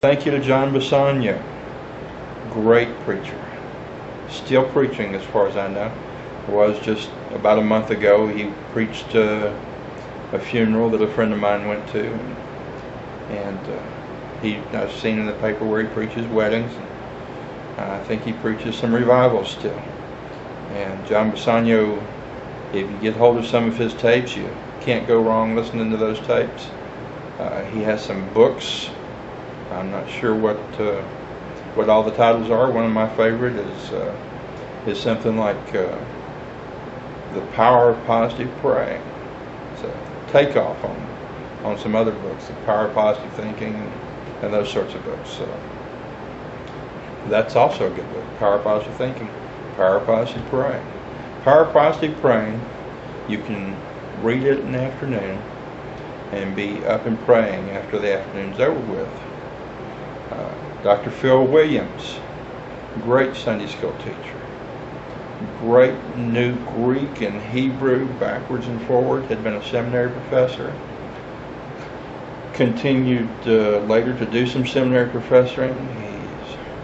Thank you to John Bisagno. Great preacher. Still preaching as far as I know. Was just about a month ago. He preached a funeral that a friend of mine went to. And I've seen in the paper where he preaches weddings. I think he preaches some revivals still. And John Bisagno, if you get hold of some of his tapes, you can't go wrong listening to those tapes. He has some books. I'm not sure what all the titles are. One of my favorite is something like The Power of Positive Praying. It's a takeoff on some other books, The Power of Positive Thinking and those sorts of books. So that's also a good book. Power of Positive Thinking, Power of Positive Praying. Power of Positive Praying, you can read it in the afternoon and be up and praying after the afternoon's over with. Dr. Phil Williams, great Sunday school teacher, great knew Greek and Hebrew backwards and forward, had been a seminary professor, continued later to do some seminary professoring.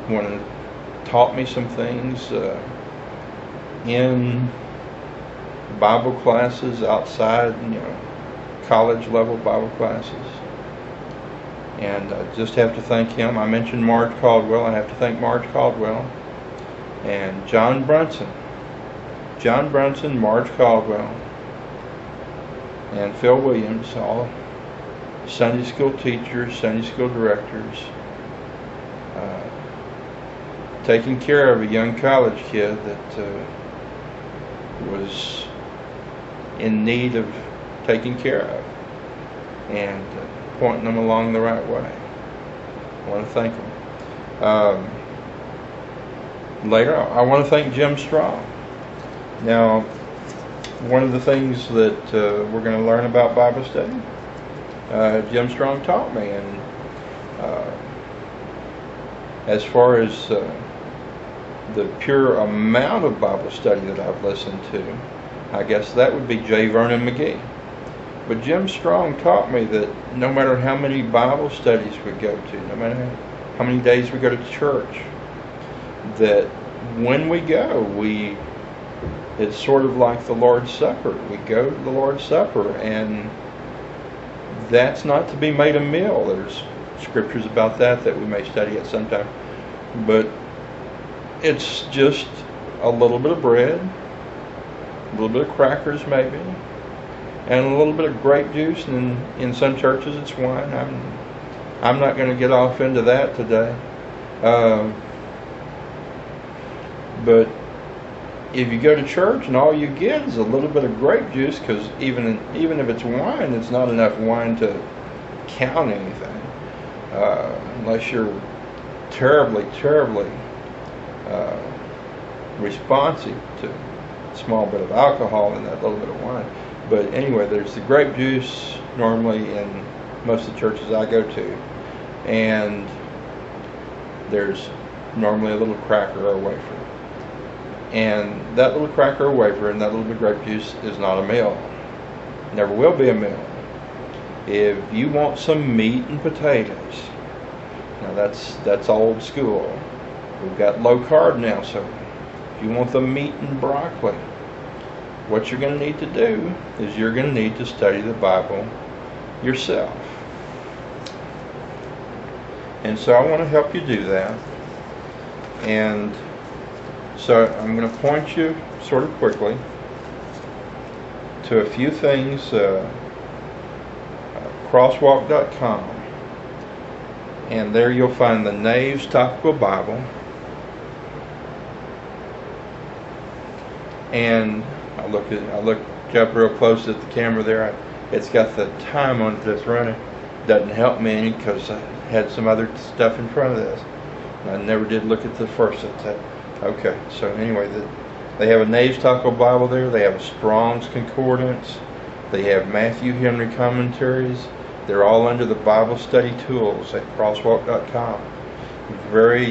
He's taught me some things in Bible classes outside, college level Bible classes. And I just have to thank him. I mentioned Marge Caldwell. I have to thank Marge Caldwell and John Brunson. John Brunson, Marge Caldwell, and Phil Williams, all Sunday school teachers, Sunday school directors, taking care of a young college kid that was in need of taking care of and pointing them along the right way. I want to thank them. Later, I want to thank Jim Strong. Now, one of the things that we're going to learn about Bible study, Jim Strong taught me, and as far as the pure amount of Bible study that I've listened to, I guess that would be J. Vernon McGee. But Jim Strong taught me that no matter how many Bible studies we go to, no matter how many days we go to church, that when we go, it's sort of like the Lord's Supper. We go to the Lord's Supper, and that's not to be made a meal. There's scriptures about that we may study at some time. But it's just a little bit of bread, a little bit of crackers maybe, and a little bit of grape juice, and in some churches it's wine. I'm not going to get off into that today. But if you go to church and all you get is a little bit of grape juice, because even if it's wine, it's not enough wine to count anything, unless you're terribly responsive to a small bit of alcohol in that little bit of wine. But anyway, there's the grape juice normally in most of the churches I go to, and there's normally a little cracker or wafer. And that little cracker or wafer and that little bit of grape juice is not a meal. Never will be a meal. If you want some meat and potatoes, now that's old school. We've got low carb now, so if you want the meat and broccoli, what you're going to need to do is you're going to need to study the Bible yourself. And so I want to help you do that. And so I'm going to point you sort of quickly to a few things. Crosswalk.com, and there you'll find the Nave's Topical Bible, and I looked up real close at the camera there. It's got the time on it that's running. Doesn't help me any because I had some other stuff in front of this. I never did look at the first set. Okay, so anyway, they have a Nave's Topical Bible there. They have a Strong's Concordance. They have Matthew Henry commentaries. They're all under the Bible study tools at crosswalk.com. Very